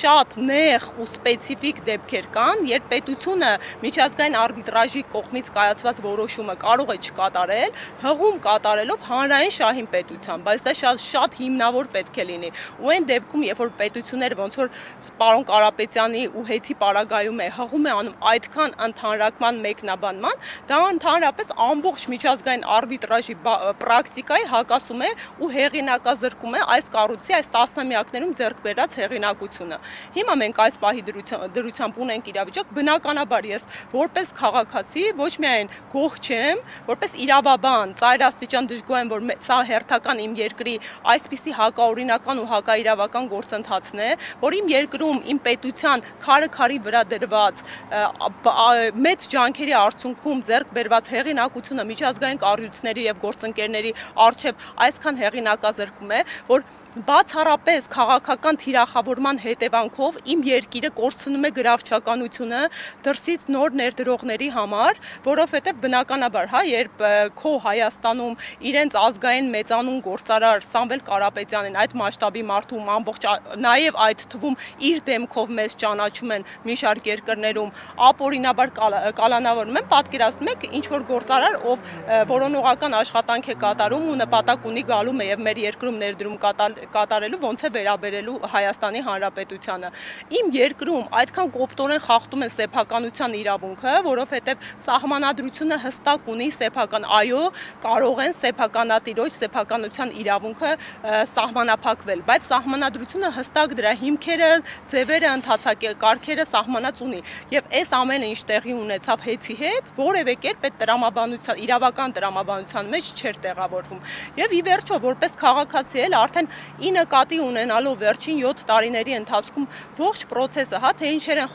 շատ նեղ ու սպეციფիկ դեպքեր կան, երբ պետությունը միջազգային արբիտրաժի կողմից կայացված որոշումը կարող է չկատարել, հղում կատարելով հանրային շահին պետության, բայց դա շատ հիմնավոր պետք է լինի։ Ու այն դեպքում, երբ որ պետությունները ոնց որ պարոն Կարապետյանի ու Հեծի պարագայում է հղում է անում այդքան ընդհանրակման մեկնաբանման, դա ընդհանրապես ամբողջ միջազգային արբիտրաժի պրակտիկայի հակասում է ու հեղինակազրկում է այս կառույցի այս տասնամյակներում ձեռք բերած հեղինակությունը։ Հիմա մենք այս պահի դրությամբ ունենք իրավիճակ, բնականաբար ես որպես քաղաքացի ոչ միայն գոհ չեմ, որպես իրավաբան, ծայրաստիճան դժգոհ եմ, որ սա հերթական իմ երկրի այսպիսի հակաօրինական ու հակաիրավական գործընթացն է, որ իմ երկրում իմ պետության քարի վրա դրված մեծ ջանքերի արդյունքում ձեռք բերված հեղինակությունը միջազգային կառույցների եւ գործընկերների առջեւ այսքան հեղինակազրկում է, որ բացառապես քաղաքական թիրախավորման հետևանքով իմ երկիրը կորցնում է գրավչականությունը դրսից նոր ներդրողների համար, որովհետև բնականաբար, երբ քո Հայաստանում իրենց ազգային մեծանուն գործարար Սամվել Կարապետյանին այդ մասշտաբի մարդում ամբողջ նաև այդ թվում իր դեմքով մեզ ճանաչում են մի շարք երկրներում, ապօրինաբար կալանավորում են, պատկերացնում եք ինչ որ գործարար, ով որոնողական աշխատանք է կատարում ու նպատակ ունի գալու է եւ մեր երկրում ներդրում կատարելու ոնց է վերաբերելու Հայաստանի Հանրապետությանը։ Իմ երկրում այդքան կոպտորեն խախտում են սեփականության իրավունքը, որովհետև սահմանադրությունը հստակ ունի սեփական, այո, կարող են սեփականատիրոջ սեփականության իրավունքը սահմանափակվել, բայց սահմանադրությունը հստակ դրա հիմքերը, ձևերը, ընթացակարգերը սահմանած ունի։ Եվ այս ամենը ինչ տեղի ունեցավ Հեծի հետ, որևէ կերպ այդ տրամաբանության, իրավական տրամաբանության մեջ չէր տեղավորվում։ Եվ ի վերջո, որպես քաղաքացի էլ արդեն ի նկատի ունենալով վերջին 7 տարիների ընթացքում ողջ process-ը, թե ինչեր են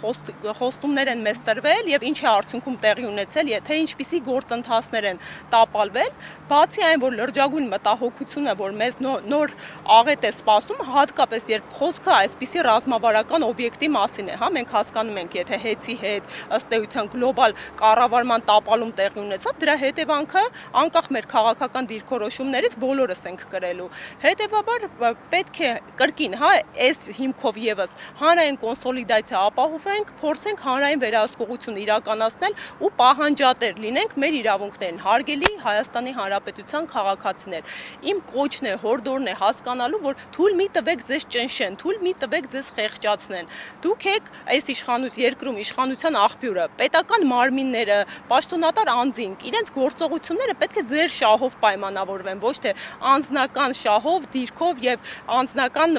խոստումներ են մեզ տրվել եւ ինչ է արդյունքում տեղի ունեցել, թե ինչպիսի գործընթացներ են տապալվել, բացի այն, որ լրջագույն մտահոգությունը, որ մեզ նոր աղետ է սպասում, հատկապես երբ խոսքը այսպիսի ռազմավարական օբյեկտի մասին է, մենք հասկանում ենք, եթե Հեծի հետ ըստ էության գլոբալ կառավարման տապալում տեղի ունեցավ, դրա հետևանքը անկախ մեր քաղաքական դիրքորոշումներից բոլորս ենք կրելու։ Հետևաբար պետք է կրկին, այս հիմքով եւս հանրային կոնսոլիդացիա ապահովենք, փորձենք հանրային վերահսկողություն իրականացնել ու պահանջատեր լինենք մեր իրավունքներին, հարգելի Հայաստանի Հանրապետության քաղաքացիներ։ Իմ կոչն է, հորդորն է հասկանալու, որ թույլ մի տվեք ձեզ ճնշեն, թույլ մի տվեք ձեզ խեղճացնեն։ Դուք եք այս երկրում իշխանության աղբյուրը, պետական մարմինները, պաշտոնատար անձինք, իրենց գործողությունները պետք է ձեր շահով պայմանավորվեն, ոչ թե անձնական շահով, դիրքով եւ անձնական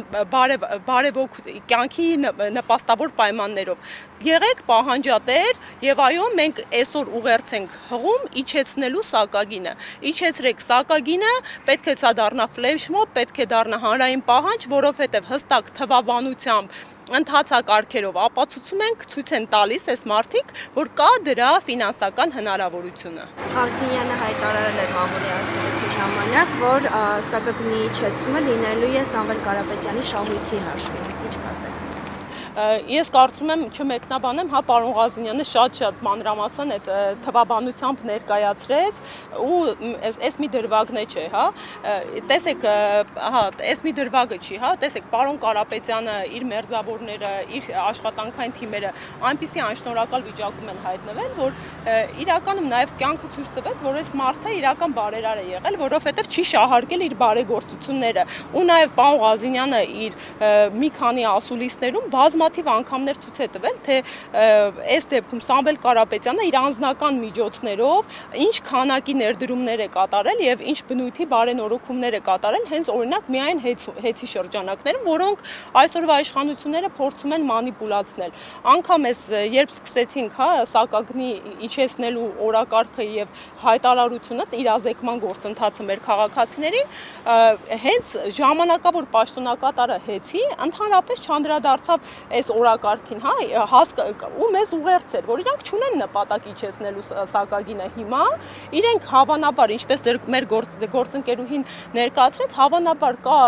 բարեվոք կյանքի նպաստավոր պայմաններով։ Եղեք պահանջատեր եւ այո, մենք այսօր ուղերձ ենք հղում իջեցնելու սակագինը։ Իջեցրեք սակագինը, պետք է սա դառնա ֆլեշմոբ, պետք է դառնա հանրային պահանջ, որովհետեւ հստակ թվաբանությամբ ընթացակարգերով ապացուցում ենք, ցույց են տալիս այս մարդիկ, որ կա դրա ֆինանսական հնարավորությունը։ Ղազնյանը հայտարարել էր մամուլի ասուլիսի ժամանակ, որ սակագնի իջեցումը լինելու է Սամվել Կարապետյանի շահույթի հաշվին։ Ինչ կասեք։ Ես կարծում եմ չմեկնաբանեմ, պարոն Ղազնյանը շատ մանրամասն այդ թվաբանությամբ ներկայացրեց ու այս մի դրվագն չէ, տեսեք, այս մի դրվագը չի, տեսեք, պարոն Կարապետյանը իր մերձավորները, իր աշխատանքային թիմերը այնպիսի անշնորհակալ վիճակում են հայտնվել, որ իրականում նաև կյանքը ցույց տվեց, որ այս մարդը իրական բարերար է եղել, որովհետև չի շահարկել իր բարեգործությունները ու նաև պարոն Ղազնյանը իր մի քանի ասուլիսներում բազմաթիվ անգամներ ցույց է տվել, թե այս դեպքում Սամվել Կարապետյանը իր անձնական միջոցներով ինչ քանակի ներդրումներ է կատարել եւ ինչ բնույթի բարենորոգումներ է կատարել, հենց օրինակ միայն Հեծի շրջանակներում, որոնք այսօրվա իշխանությունները փորձում են մանիպուլացնել։ Անկամ այս երբ սկսեցինք, սակագնի իջեցնելու օրակարգը եւ հայտարարությունը իրազեկման գործընթացը մեր քաղաքացիներին, հենց ժամանակավոր պաշտոնակատարը Հեծի ընդհանրապես չանդրադարձավ այս օրակարգին, ու մեզ ուղերձ էր, որ իրանք չունեն նպատակ իջեցնելու սակագինը հիմա, իրենք հավանաբար, ինչպես մեր գործընկերուհին ներկայացրեց, հավանաբար կա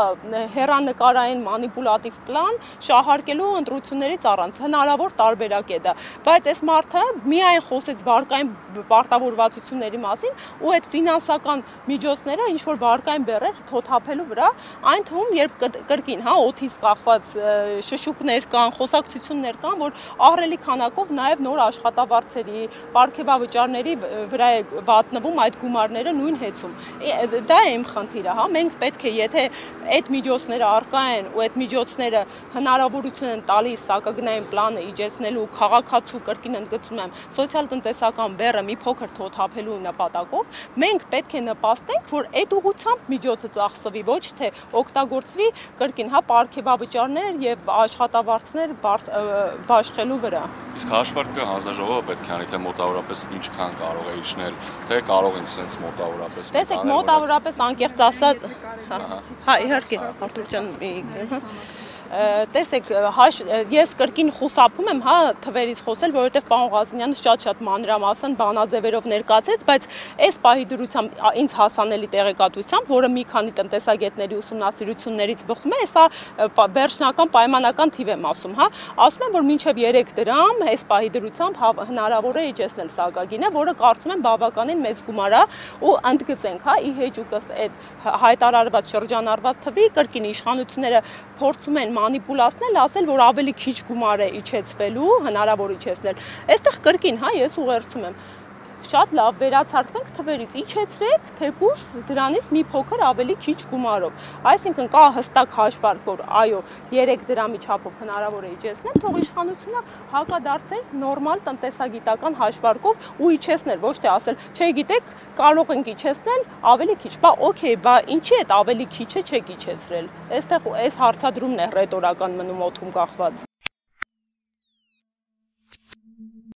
հեռանկարային մանիպուլատիվ պլան շահարկելու ընտրություններից առանց, հնարավոր տարբերակ է դա, բայց այս մարդը միայն խոսեց վարկային պարտավորվածությունների մասին ու այդ ֆինանսական միջոցները ինչ որ վարկային բեռեր թոթափելու վրա, այն թվում երբ կրկին, օդից կախված շշուկներ կան, խոսակցություններ կան, որ ահռելի քանակով նաև նոր աշխատավարձերի, պարգևավճարների վրա է վատնվում այդ գումարները նույն հեծում։ Դա է իմ խնդիրը, հա, մենք պետք է, եթե այդ միջոցները առկա են ու այդ միջոցները հնարավորություն են տալիս սակագնային պլանը իջեցնելու, քաղաքացու կրկին ընդգծում եմ, սոցիալ-տնտեսական բեռը մի փոքր թոթափելու նպատակով, մենք պետք է նպաստենք, որ այդ ուղղությամբ միջոցը ծախսվի, ոչ թե օգտագործվի կրկին, հա, պարգևավճարներ եւ աշխատավարձներ բաշխելու վրա։ Իսկ հաշվարկը հանձնաժողովը պետք է անի, թե մոտավորապես ինչքան կարող է իջնել, թե կարող ենք sense մոտավորապես։ Տեսեք, մոտավորապես անկեղծ ասած, հա, իհարկե, Արտուր ջան, տեսեք, ես կրկին խուսափում եմ, հա, թվերից խոսել, որովհետև պարոն Ղազարյանը շատ մանրամասն բանաձևերով ներկայացրեց, բայց այս պահի դրությամբ ինձ հասանելի տեղեկատվությամբ, որը մի քանի տնտեսագետների ուսումնասիրություններից բխում է, սա վերջնական պայմանական թիվ եմ ասում, հա, ասում եմ, որ մինչև 3 դրամ այս պահի դրությամբ հնարավոր է իջեցնել սակագինը, որը կարծում եմ բավականին մեծ գումար է ու ընդգծենք, հա, ի հեճուկս այդ հայտարարված շրջանառված թվի կրկին իշխանությունները փորձում են մանիպուլացնել, ասել, որ ավելի քիչ գումար է իջեցվելու, հնարավոր իջեցնել։ Այստեղ կրկին, հա, ես ուղերձում եմ, շատ լավ վերացարկվենք թվերից, իջեցրեք, թեկուզ դրանից մի փոքր ավելի քիչ գումարով։ Այսինքն կա հստակ հաշվարկ, որ այո, 3 դրամի չափով հնարավոր է իջեցնել, թող իշխանությունը հակադարձեր նորմալ տնտեսագիտական հաշվարկով ու իջեցնել, ոչ թե ասել, չէ, գիտեք, կարող ենք իջեցնել ավելի քիչ, բա օքեյ, բա ինչի՞ այդ ավելի քիչը չեք իջեցրել։ Այստեղ այս հարցադրումն է ռետորական մնում օդում կախված։